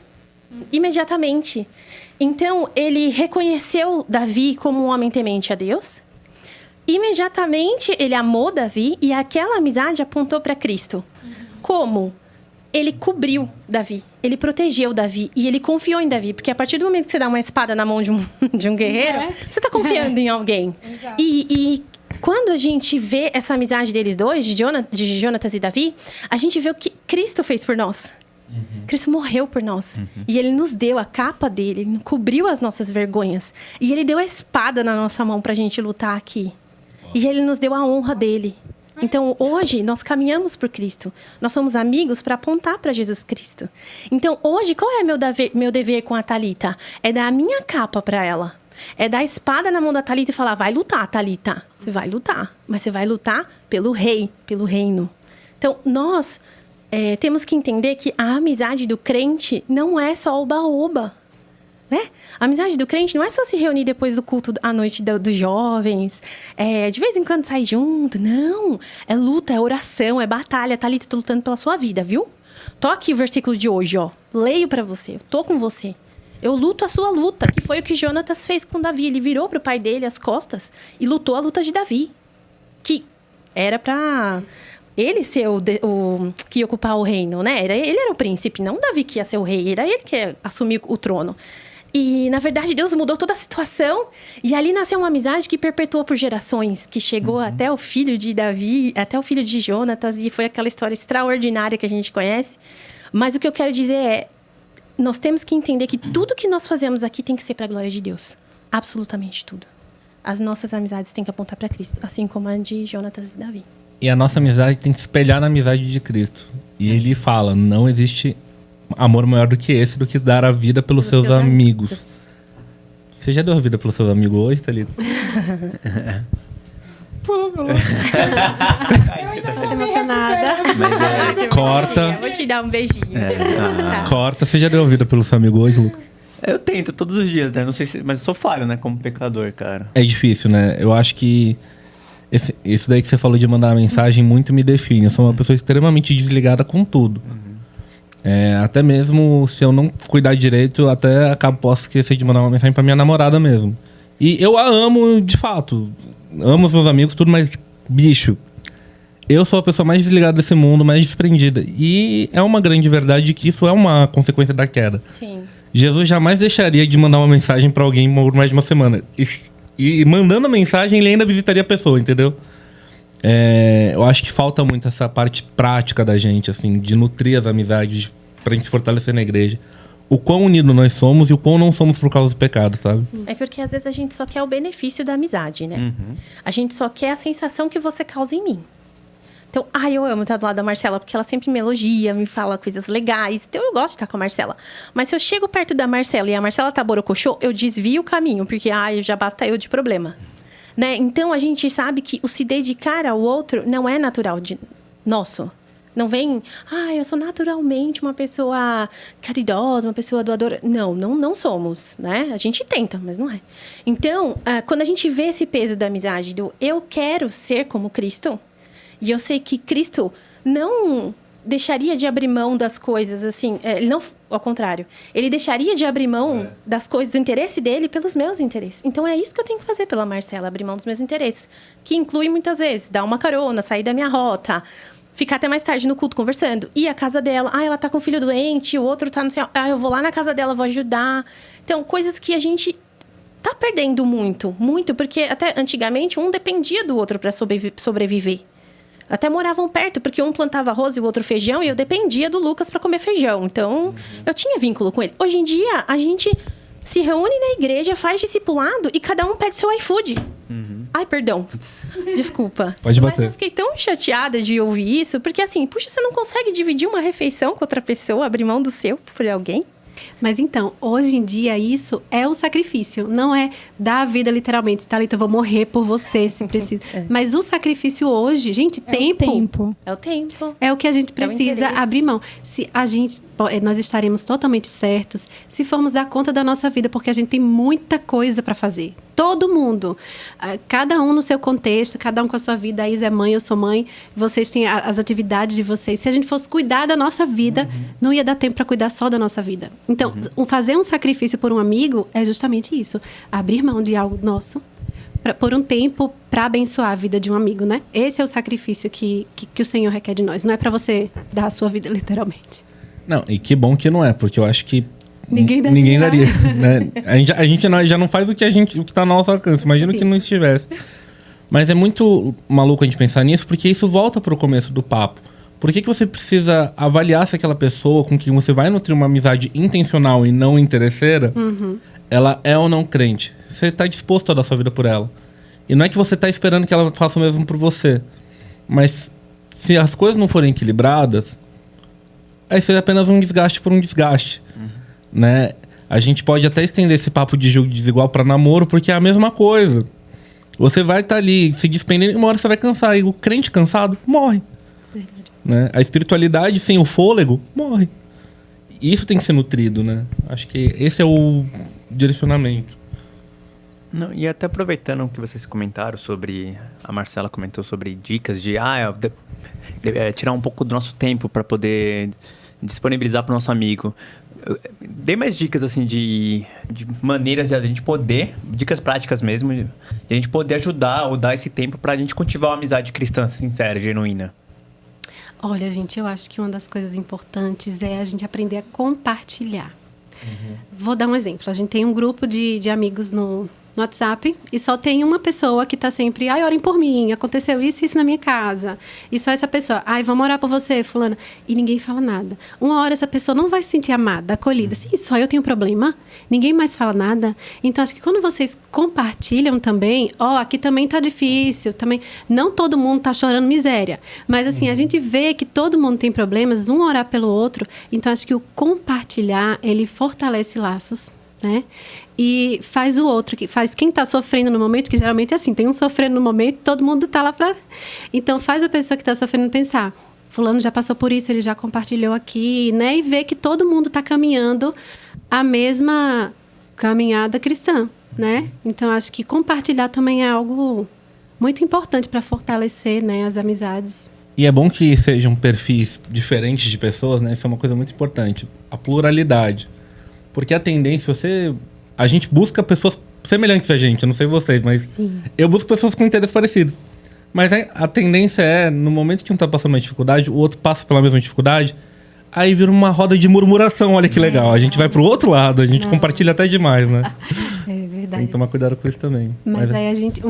Imediatamente. Então, ele reconheceu Davi como um homem temente a Deus. Imediatamente, ele amou Davi e aquela amizade apontou para Cristo. Como? Ele cobriu Davi, ele protegeu Davi e ele confiou em Davi. Porque a partir do momento que você dá uma espada na mão de um guerreiro, você está confiando em alguém. E quando a gente vê essa amizade deles dois, de Jonatas e Davi, a gente vê o que Cristo fez por nós. Cristo morreu por nós. E ele nos deu a capa dele, ele cobriu as nossas vergonhas. E ele deu a espada na nossa mão pra gente lutar aqui. E ele nos deu a honra dele. Então, hoje, nós caminhamos por Cristo. Nós somos amigos para apontar para Jesus Cristo. Então, hoje, qual é meu dever com a Thalita? É dar a minha capa para ela. É dar a espada na mão da Thalita e falar, vai lutar, Thalita. Você vai lutar. Mas você vai lutar pelo rei, pelo reino. Então, nós temos que entender que a amizade do crente não é só oba-oba. Né? A amizade do crente não é só se reunir depois do culto à noite dos jovens, de vez em quando sair junto, não. É luta, é oração, é batalha. Thalita, tô lutando pela sua vida, viu? Tô aqui o versículo de hoje, ó. Leio pra você, eu tô com você. Eu luto a sua luta, que foi o que Jonatas fez com Davi. Ele virou pro pai dele as costas e lutou a luta de Davi. Que era pra ele ser o que ia ocupar o reino, né? Ele era o príncipe, não Davi que ia ser o rei. Era ele que ia assumir o trono. E, na verdade, Deus mudou toda a situação. E ali nasceu uma amizade que perpetuou por gerações. Que chegou até o filho de Davi, até o filho de Jonatas. E foi aquela história extraordinária que a gente conhece. Mas o que eu quero dizer é... Nós temos que entender que tudo que nós fazemos aqui tem que ser para a glória de Deus. Absolutamente tudo. As nossas amizades têm que apontar para Cristo. Assim como a de Jonatas e Davi. E a nossa amizade tem que se espelhar na amizade de Cristo. E ele fala, não existe... amor maior do que esse, do que dar a vida pelos seus amigos. Você já deu a vida pelos seus amigos hoje, Thalita? Pô, eu ainda tô emocionada. Mas corta. Eu vou te dar um beijinho. Tá. Corta. Você já deu a vida pelo seu amigo hoje, Lucas? Eu tento todos os dias, né? Não sei mas eu sou falho, né? Como pecador, cara. É difícil, né? Eu acho que isso daí que você falou de mandar uma mensagem muito me define. Eu sou uma pessoa extremamente desligada com tudo. Até mesmo se eu não cuidar direito, eu até posso esquecer de mandar uma mensagem pra minha namorada mesmo. E eu a amo, de fato. Amo os meus amigos, tudo, mas, bicho, eu sou a pessoa mais desligada desse mundo, mais desprendida. E é uma grande verdade que isso é uma consequência da queda. Sim. Jesus jamais deixaria de mandar uma mensagem pra alguém por mais de uma semana. E mandando a mensagem, ele ainda visitaria a pessoa, entendeu? Eu acho que falta muito essa parte prática da gente, assim, de nutrir as amizades pra gente se fortalecer na igreja. O quão unidos nós somos e o quão não somos por causa do pecado, sabe? É porque às vezes a gente só quer o benefício da amizade, né? A gente só quer a sensação que você causa em mim. Então, eu amo estar do lado da Marcela, porque ela sempre me elogia, me fala coisas legais. Então, eu gosto de estar com a Marcela. Mas se eu chego perto da Marcela e a Marcela tá borocochô, eu desvio o caminho, porque, já basta eu de problema. Né? Então, a gente sabe que o se dedicar ao outro não é natural nosso. Não vem, eu sou naturalmente uma pessoa caridosa, uma pessoa doadora. Não somos, né? A gente tenta, mas não é. Então, quando a gente vê esse peso da amizade, do eu quero ser como Cristo, e eu sei que Cristo não deixaria de abrir mão das coisas, assim, ele não, ao contrário, ele deixaria de abrir mão das coisas, do interesse dele pelos meus interesses. Então, é isso que eu tenho que fazer pela Marcela, abrir mão dos meus interesses, que inclui muitas vezes dar uma carona, sair da minha rota, ficar até mais tarde no culto conversando, ir à casa dela, ela tá com um filho doente, o outro tá no céu, eu vou lá na casa dela, vou ajudar. Então, coisas que a gente tá perdendo muito, porque até antigamente um dependia do outro para sobreviver. Até moravam perto, porque um plantava arroz e o outro feijão, e eu dependia do Lucas para comer feijão. Então, eu tinha vínculo com ele. Hoje em dia, a gente se reúne na igreja, faz discipulado e cada um pede seu iFood. Ai, perdão. Desculpa. Pode bater. Mas eu fiquei tão chateada de ouvir isso, porque assim, você não consegue dividir uma refeição com outra pessoa, abrir mão do seu por alguém? Mas então, hoje em dia, isso é o sacrifício. Não é dar a vida literalmente. Thalita, eu vou morrer por você, se precisa. Mas o sacrifício hoje, gente, tempo. É o tempo. É o que a gente precisa abrir mão. Nós estaremos totalmente certos se formos dar conta da nossa vida, porque a gente tem muita coisa para fazer. Todo mundo. Cada um no seu contexto, cada um com a sua vida. A Isa é mãe, eu sou mãe. Vocês têm as atividades de vocês. Se a gente fosse cuidar da nossa vida, não ia dar tempo para cuidar só da nossa vida. Então, fazer um sacrifício por um amigo é justamente isso. Abrir mão de algo nosso por um tempo para abençoar a vida de um amigo, né? Esse é o sacrifício que o Senhor requer de nós. Não é para você dar a sua vida, literalmente. Não, e que bom que não é, porque eu acho que Ninguém daria, né? A gente já não faz o que está ao nosso alcance. Imagina que não estivesse. Mas é muito maluco a gente pensar nisso, porque isso volta para o começo do papo. Por que você precisa avaliar se aquela pessoa com quem você vai nutrir uma amizade intencional e não interesseira, ela é ou não crente? Você está disposto a dar sua vida por ela. E não é que você está esperando que ela faça o mesmo por você. Mas se as coisas não forem equilibradas, aí seria apenas um desgaste por um desgaste. Né? A gente pode até estender esse papo de julgo desigual para namoro, porque é a mesma coisa. Você vai estar ali se despendendo e uma hora você vai cansar. E o crente cansado morre. Né? A espiritualidade sem o fôlego morre. E isso tem que ser nutrido, né? Acho que esse é o direcionamento. Não, e até aproveitando o que vocês comentaram sobre... A Marcela comentou sobre dicas de... tirar um pouco do nosso tempo para poder disponibilizar para o nosso amigo. Dê mais dicas, assim, de maneiras de a gente poder... Dicas práticas mesmo. De a gente poder ajudar ou dar esse tempo para a gente cultivar uma amizade cristã sincera, genuína. Olha, gente, eu acho que uma das coisas importantes é a gente aprender a compartilhar. Vou dar um exemplo. A gente tem um grupo de amigos no WhatsApp e só tem uma pessoa que está sempre, orem por mim, aconteceu isso e isso na minha casa. E só essa pessoa, vamos orar por você, fulana. E ninguém fala nada. Uma hora essa pessoa não vai se sentir amada, acolhida. Sim, só eu tenho problema, ninguém mais fala nada. Então, acho que quando vocês compartilham também, aqui também tá difícil, também não todo mundo tá chorando miséria. Mas, assim, a gente vê que todo mundo tem problemas, um orar pelo outro. Então, acho que o compartilhar, ele fortalece laços, né? E faz o outro, faz quem está sofrendo no momento, que geralmente é assim, tem um sofrendo no momento, todo mundo está lá para... Então, faz a pessoa que está sofrendo pensar, fulano já passou por isso, ele já compartilhou aqui, né? E ver que todo mundo está caminhando a mesma caminhada cristã, né? Então, acho que compartilhar também é algo muito importante para fortalecer, né, as amizades. E é bom que sejam perfis diferentes de pessoas, né? Isso é uma coisa muito importante. A pluralidade. Porque a tendência, a gente busca pessoas semelhantes a gente, eu não sei vocês, mas Sim. Eu busco pessoas com interesses parecidos. Mas a tendência é, no momento que um tá passando uma dificuldade, o outro passa pela mesma dificuldade, aí vira uma roda de murmuração, olha que legal. A gente vai pro outro lado, a gente compartilha até demais, né? É verdade. Tem que tomar cuidado com isso também. Mas aí a gente...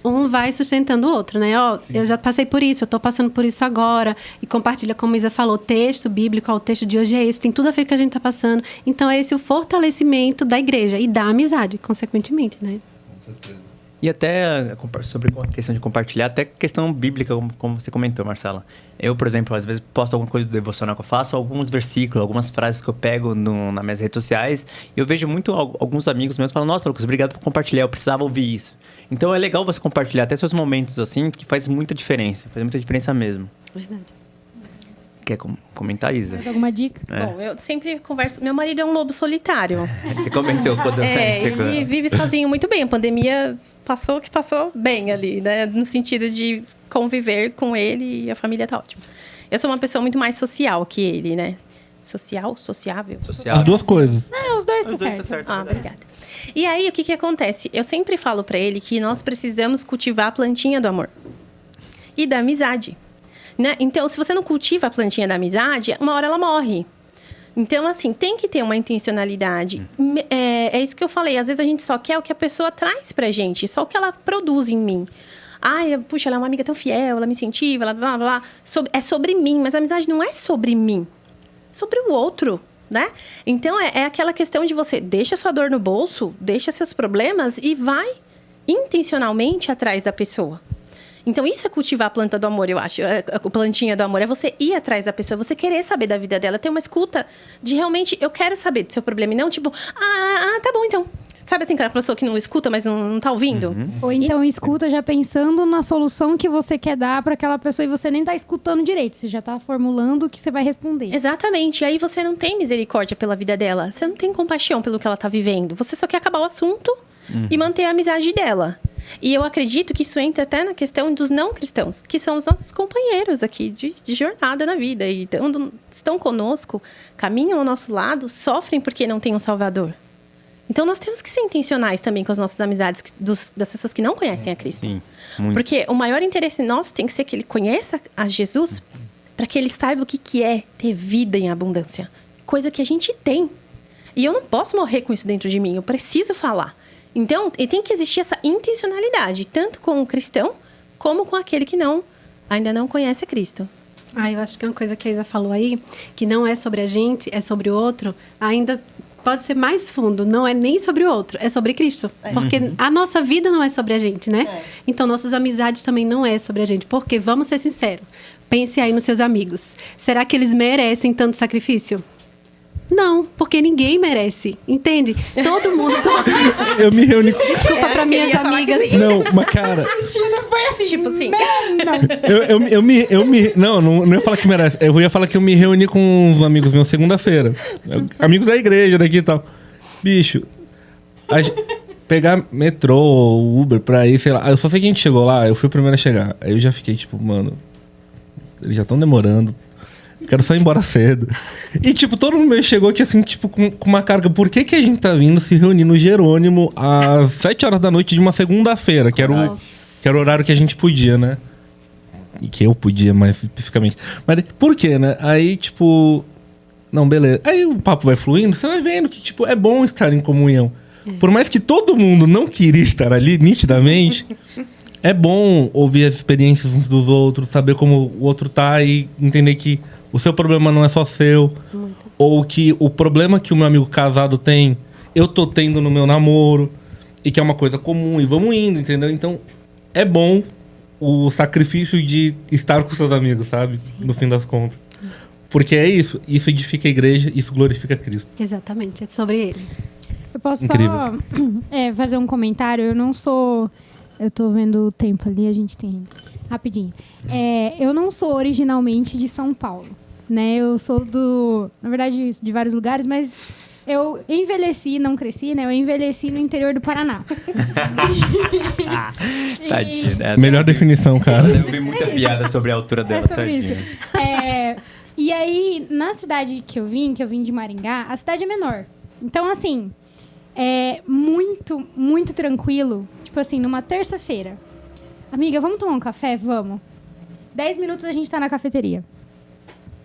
Um vai sustentando o outro, né? Eu já passei por isso, eu estou passando por isso agora. E compartilha, como a Isa falou, o texto bíblico, o texto de hoje é esse. Tem tudo a ver com o que a gente está passando. Então, é esse o fortalecimento da igreja e da amizade, consequentemente, né? Com certeza. E até sobre a questão de compartilhar, até questão bíblica, como você comentou, Marcela. Eu, por exemplo, às vezes posto alguma coisa do devocional que eu faço, alguns versículos, algumas frases que eu pego nas minhas redes sociais, e eu vejo muito alguns amigos meus falando, nossa, Lucas, obrigado por compartilhar, eu precisava ouvir isso. Então é legal você compartilhar até seus momentos assim, que faz muita diferença mesmo. Verdade. Quer comentar, Isa? Mais alguma dica? Bom, eu sempre converso... Meu marido é um lobo solitário. Você comentou quando... Ele vive sozinho muito bem. A pandemia passou bem ali, né? No sentido de conviver com ele e a família tá ótima. Eu sou uma pessoa muito mais social que ele, né? Sociável? As duas coisas. Os dois tá certo. Obrigada. E aí, o que acontece? Eu sempre falo pra ele que nós precisamos cultivar a plantinha do amor. E da amizade. Né? Então, se você não cultiva a plantinha da amizade, uma hora ela morre. Então, assim, tem que ter uma intencionalidade. É isso que eu falei. Às vezes a gente só quer o que a pessoa traz pra gente, só o que ela produz em mim. Puxa, ela é uma amiga tão fiel, ela me incentiva, ela blá, blá, blá. É sobre mim, mas a amizade não é sobre mim. É sobre o outro, né? Então, é aquela questão de você deixa sua dor no bolso, deixa seus problemas e vai intencionalmente atrás da pessoa. Então, isso é cultivar a planta do amor, eu acho. A plantinha do amor é você ir atrás da pessoa, você querer saber da vida dela, ter uma escuta de realmente, eu quero saber do seu problema. E não tipo, tá bom, então. Sabe assim, aquela pessoa que não escuta, mas não tá ouvindo? Ou então escuta já pensando na solução que você quer dar para aquela pessoa e você nem tá escutando direito. Você já tá formulando o que você vai responder. Exatamente. E aí você não tem misericórdia pela vida dela. Você não tem compaixão pelo que ela tá vivendo. Você só quer acabar o assunto e manter a amizade dela. E eu acredito que isso entra até na questão dos não cristãos, que são os nossos companheiros aqui de jornada na vida. E estão conosco, caminham ao nosso lado, sofrem porque não têm um Salvador. Então, nós temos que ser intencionais também com as nossas amizades das pessoas que não conhecem a Cristo. Sim, muito. Porque o maior interesse nosso tem que ser que ele conheça a Jesus para que ele saiba o que é ter vida em abundância. Coisa que a gente tem. E eu não posso morrer com isso dentro de mim, eu preciso falar. Então, tem que existir essa intencionalidade, tanto com o cristão, como com aquele que ainda não conhece a Cristo. Eu acho que uma coisa que a Isa falou aí, que não é sobre a gente, é sobre o outro, ainda pode ser mais fundo, não é nem sobre o outro, é sobre Cristo. Porque a nossa vida não é sobre a gente, né? Então, nossas amizades também não é sobre a gente. Porque, vamos ser sinceros, pense aí nos seus amigos. Será que eles merecem tanto sacrifício? Não, porque ninguém merece, entende? Todo mundo... Eu me reuni... Desculpa para minhas amigas. Não, mas cara... Não foi assim, Tipo assim. Não ia falar que merece. Eu ia falar que eu me reuni com uns amigos meus segunda-feira. Amigos da igreja daqui e tal. Bicho, pegar metrô, Uber pra ir, sei lá. Eu só sei que a gente chegou lá, eu fui o primeiro a chegar. Aí eu já fiquei tipo, mano, eles já estão demorando. Quero só ir embora cedo. E, tipo, todo mundo chegou aqui, assim, tipo, com uma carga. Por que a gente tá vindo se reunir no Jerônimo às 7 horas da noite de uma segunda-feira? Que era o horário que a gente podia, né? E que eu podia, mais especificamente. Mas por quê, né? Aí, tipo... Não, beleza. Aí o papo vai fluindo, você vai vendo que, tipo, é bom estar em comunhão. Por mais que todo mundo não queria estar ali, nitidamente... É bom ouvir as experiências uns dos outros, saber como o outro tá e entender que o seu problema não é só seu. Muito. Ou que o problema que o meu amigo casado tem, eu tô tendo no meu namoro. E que é uma coisa comum e vamos indo, entendeu? Então, é bom o sacrifício de estar com seus amigos, sabe? Sim. No fim das contas. Porque é isso edifica a igreja, isso glorifica Cristo. Exatamente, é sobre ele. Eu posso Incrível. só fazer um comentário? Eu não sou... Eu tô vendo o tempo ali, a gente tem... Rapidinho. Eu não sou originalmente de São Paulo, né? Eu sou na verdade, de vários lugares, mas eu envelheci, não cresci, né? Eu envelheci no interior do Paraná. Tadinha, né? Melhor definição, cara. Eu vi muita piada sobre a altura dela, sobre tadinha. isso. E aí, na cidade que eu vim de Maringá, a cidade é menor. Então, assim, é muito, muito tranquilo. Tipo assim, numa terça-feira. Amiga, vamos tomar um café? Vamos. 10 minutos a gente tá na cafeteria.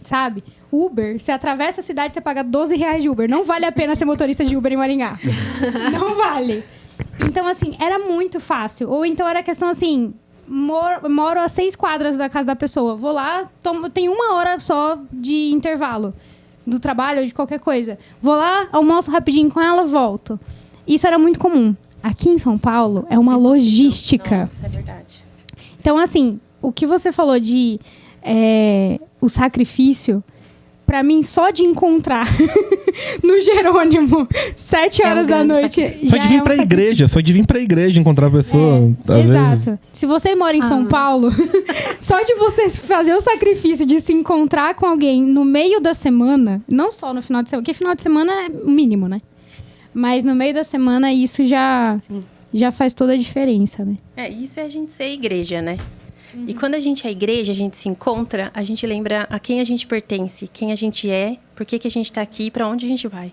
Sabe? Uber, você atravessa a cidade, você paga R$12 de Uber. Não vale a pena ser motorista de Uber em Maringá. Não vale. Então, assim, era muito fácil. Ou então era questão assim... Moro a 6 quadras da casa da pessoa. Vou lá, tem 1 hora só de intervalo. Do trabalho ou de qualquer coisa. Vou lá, almoço rapidinho com ela, volto. Isso era muito comum. Aqui em São Paulo é uma logística. Nossa, é verdade. Então, assim, o que você falou de o sacrifício, pra mim, só de encontrar no Jerônimo 7 horas da noite. Só de vir pra igreja, encontrar a pessoa. Tá exato. vendo? Se você mora em São Paulo, só de você fazer o sacrifício de se encontrar com alguém no meio da semana, não só no final de semana, porque final de semana é mínimo, né? Mas no meio da semana isso já faz toda a diferença, né? Isso é a gente ser igreja, né? Uhum. E quando a gente é igreja, a gente se encontra, a gente lembra a quem a gente pertence, quem a gente é, por que a gente está aqui e para onde a gente vai.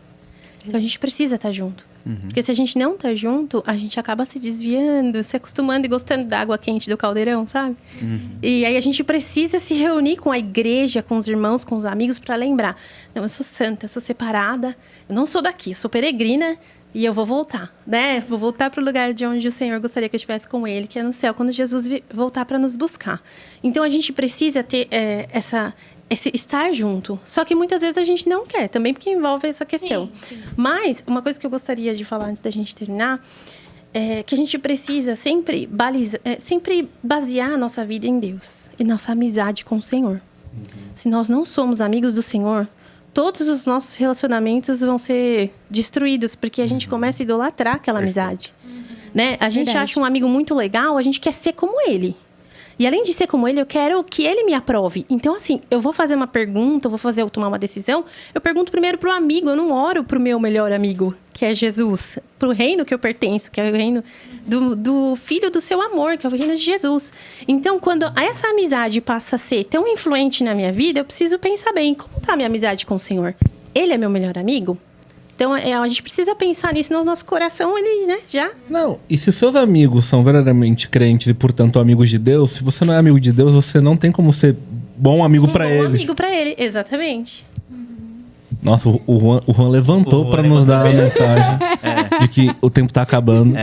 Então a gente precisa estar junto. Uhum. Porque se a gente não tá junto, a gente acaba se desviando, se acostumando e gostando da água quente do caldeirão, sabe? Uhum. E aí a gente precisa se reunir com a igreja, com os irmãos, com os amigos, para lembrar. Não, eu sou santa, eu sou separada, eu não sou daqui, eu sou peregrina e eu vou voltar, né? Vou voltar para o lugar de onde o Senhor gostaria que eu estivesse com Ele, que é no céu, quando Jesus voltar para nos buscar. Então a gente precisa ter esse estar junto. Só que muitas vezes a gente não quer, também porque envolve essa questão. Sim. Mas, uma coisa que eu gostaria de falar antes da gente terminar, é que a gente precisa sempre basear a nossa vida em Deus e nossa amizade com o Senhor. Uhum. Se nós não somos amigos do Senhor, todos os nossos relacionamentos vão ser destruídos, porque a gente começa a idolatrar aquela amizade. Uhum. Né? A gente acha um amigo muito legal, a gente quer ser como ele. E além de ser como ele, eu quero que ele me aprove. Então, assim, eu vou fazer uma pergunta, eu tomar uma decisão, eu pergunto primeiro pro amigo, eu não oro pro meu melhor amigo, que é Jesus, pro reino que eu pertenço, que é o reino do filho do seu amor, que é o reino de Jesus. Então, quando essa amizade passa a ser tão influente na minha vida, eu preciso pensar bem, como tá a minha amizade com o Senhor? Ele é meu melhor amigo? Então, a gente precisa pensar nisso no nosso coração, ele, né, já... Não, e se seus amigos são verdadeiramente crentes e, portanto, amigos de Deus, se você não é amigo de Deus, você não tem como ser bom amigo pra bom eles. amigo pra ele, exatamente. Nossa, o Juan levantou pra nos dar a mensagem de que o tempo tá acabando.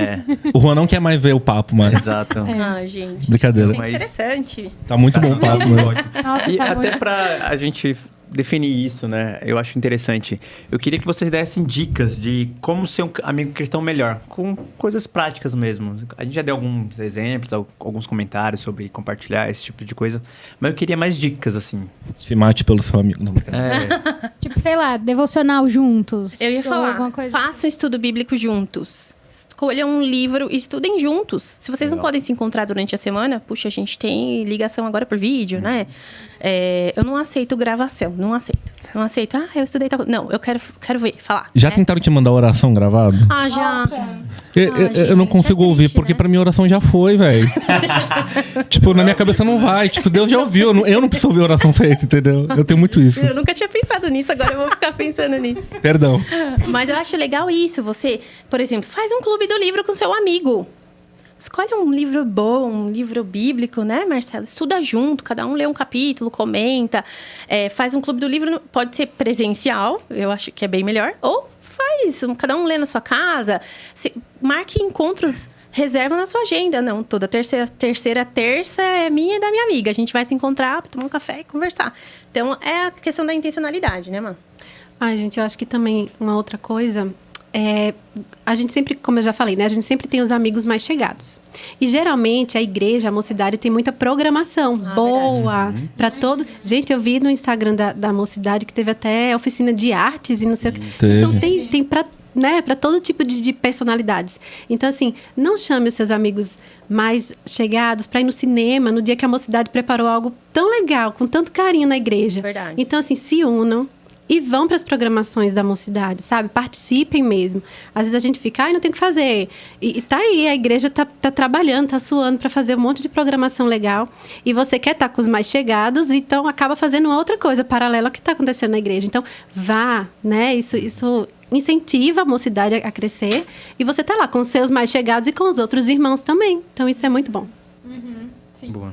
O Juan não quer mais ver o papo, mano. Exato. Ah, gente. Brincadeira. É interessante. Tá muito bom o papo, mano. Nossa, E tá até bom. pra a gente definir isso, né? Eu acho interessante. Eu queria que vocês dessem dicas de como ser um amigo cristão melhor, com coisas práticas mesmo. A gente já deu alguns exemplos, alguns comentários sobre compartilhar esse tipo de coisa, mas eu queria mais dicas, assim. Se mate pelo seu amigo. Não, brincadeira. Tipo, sei lá, devocional juntos. Eu ia ou falar, alguma coisa. façam um estudo bíblico juntos. Escolham um livro e estudem juntos. Se vocês não podem se encontrar durante a semana, puxa, a gente tem ligação agora por vídeo, né? Eu não aceito gravação, não aceito. Não aceito, eu estudei tal coisa. Não, eu quero ver, falar. Já né? tentaram te mandar oração gravada? Ah, já. Nossa. Eu não gente, consigo é ouvir, triste, porque né? pra mim a oração já foi, velho. Tipo, na minha cabeça não vai. Tipo, Deus já ouviu. Eu não preciso ouvir oração feita, entendeu? Eu tenho muito isso. Eu nunca tinha pensado nisso, agora eu vou ficar pensando nisso. Perdão. Mas eu acho legal isso. Você, por exemplo, faz um clube do livro com seu amigo. Escolhe um livro bom, um livro bíblico, né, Marcelo? Estuda junto, cada um lê um capítulo, comenta. Faz um clube do livro, pode ser presencial, eu acho que é bem melhor. Ou faz, cada um lê na sua casa. Marque encontros, reserva na sua agenda. Não, toda terça é minha e da minha amiga. A gente vai se encontrar, tomar um café e conversar. Então, é a questão da intencionalidade, né, mano? Ai, gente, eu acho que também uma outra coisa a gente sempre, como eu já falei, né? A gente sempre tem os amigos mais chegados. E geralmente a igreja, a mocidade tem muita programação boa para todo. Gente, eu vi no Instagram da mocidade que teve até oficina de artes e não sei o que. Então tem para, né, para todo tipo de personalidades. Então, assim, não chame os seus amigos mais chegados para ir no cinema no dia que a mocidade preparou algo tão legal, com tanto carinho na igreja. Verdade. Então, assim, se unam e vão para as programações da mocidade, sabe? Participem mesmo. Às vezes a gente fica, não tem o que fazer. E tá aí, a igreja tá trabalhando, tá suando para fazer um monte de programação legal. E você quer estar com os mais chegados, então acaba fazendo uma outra coisa paralela ao que está acontecendo na igreja. Então, vá, né? Isso incentiva a mocidade a crescer. E você tá lá com os seus mais chegados e com os outros irmãos também. Então, isso é muito bom. Sim. Boa.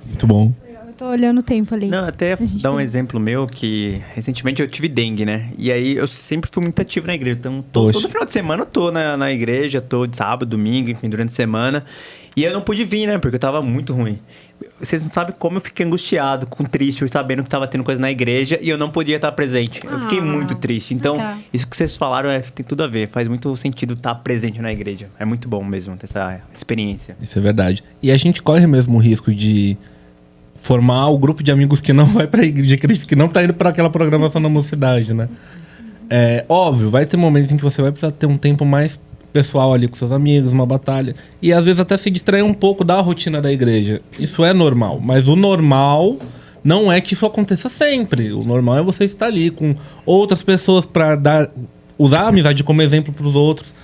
Muito bom. Eu tô olhando o tempo ali. Não, até gente dar um tem. exemplo meu, que recentemente eu tive dengue, né? E aí eu sempre fui muito ativo na igreja. Então, todo final de semana eu tô na igreja, tô de sábado, domingo, enfim, durante a semana. E eu não pude vir, né? Porque eu tava muito ruim. Vocês não sabem como eu fiquei angustiado, triste, sabendo que tava tendo coisa na igreja e eu não podia estar presente. Eu fiquei muito triste. Então, isso que vocês falaram tem tudo a ver. Faz muito sentido estar presente na igreja. É muito bom mesmo ter essa experiência. Isso é verdade. E a gente corre mesmo o risco de formar o grupo de amigos que não vai pra igreja, que não tá indo pra aquela programação da mocidade, né? É óbvio, vai ter momentos em que você vai precisar ter um tempo mais pessoal ali com seus amigos, uma batalha. E às vezes até se distrair um pouco da rotina da igreja. Isso é normal. Mas o normal não é que isso aconteça sempre. O normal é você estar ali com outras pessoas pra usar a amizade como exemplo pros outros.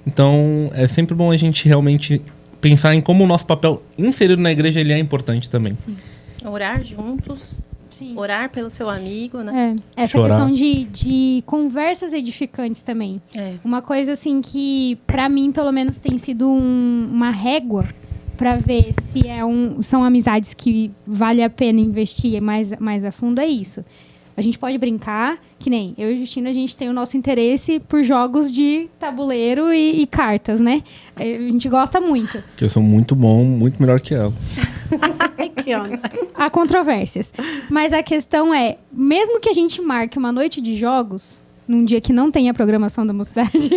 Então, é sempre bom a gente realmente pensar em como o nosso papel inserido na igreja ele é importante também. Sim. Orar juntos, Sim. orar pelo seu amigo, né? Essa Chorar. questão de conversas edificantes também. Uma coisa assim que, pra mim, pelo menos, tem sido uma régua pra ver se são amizades que vale a pena investir mais a fundo, é isso. A gente pode brincar, que nem eu e Justina, a gente tem o nosso interesse por jogos de tabuleiro e cartas, né? A gente gosta muito. Que eu sou muito bom, muito melhor que ela. Que onda. Há controvérsias. Mas a questão é, mesmo que a gente marque uma noite de jogos, num dia que não tem a programação da mocidade,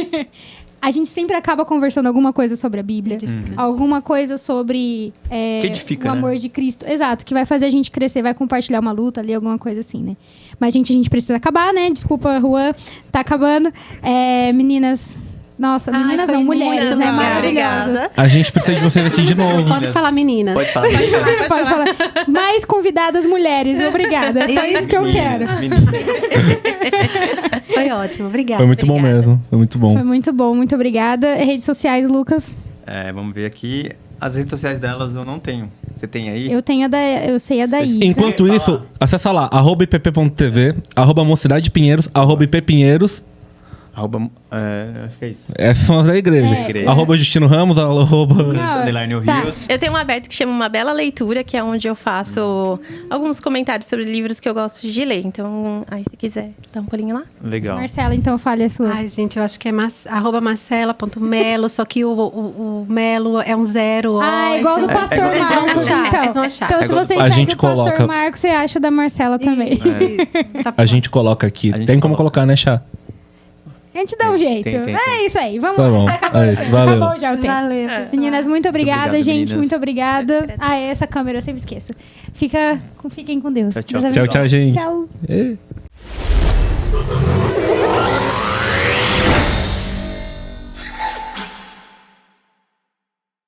a gente sempre acaba conversando alguma coisa sobre a Bíblia, alguma coisa sobre Que edifica, o amor de Cristo. Exato, que vai fazer a gente crescer, vai compartilhar uma luta ali, alguma coisa assim, né? Mas, gente, a gente precisa acabar, né? Desculpa, Juan, tá acabando. Meninas, Nossa, Ai, meninas foi não, mulheres, muito né? legal. Maravilhosas. Obrigada. A gente precisa de vocês aqui de novo. Pode falar, meninas. Pode falar. Pode falar. Mais convidadas mulheres, obrigada. É só isso que eu quero. Foi ótimo, obrigada. Foi muito bom obrigada. mesmo. Foi muito bom. Foi muito bom, muito obrigada. Redes sociais, Lucas. Vamos ver aqui. As redes sociais delas eu não tenho. Você tem aí? Eu sei a da Isa. Enquanto Quer isso, falar? acessa lá, @ipp.tv, @Mocidade Pinheiros, @ippinheiros. Acho que é isso. Essas são as da igreja. É. @Justino Ramos, Não, Underline tá. Rios. Eu tenho um aberto que chama Uma Bela Leitura, que é onde eu faço alguns comentários sobre livros que eu gosto de ler. Então, aí se quiser, dá um pulinho lá. Legal. Marcela, então fale a sua. Ai, gente, eu acho que é @marcela.melo, só que o Melo é um 0. Ah, igual do Pastor igual- Vocês vão Marcos, achar, então. vocês vão achar. Então, se igual- vocês A seguem gente o Pastor coloca- Marcos, você acha da Marcela também. A gente coloca aqui. A gente Tem como coloca. colocar, né, Chá? A gente dá um jeito. tem. É isso aí, vamos Tá lá. bom. Acabou, É isso, valeu. Acabou já o tempo. Valeu. Meninas, muito obrigada, obrigado, gente. meninas. Muito obrigada. Ah, essa câmera eu sempre esqueço. Fiquem com Deus. Tchau, tchau. Deus abençoe. Tchau, tchau, gente. Tchau. É.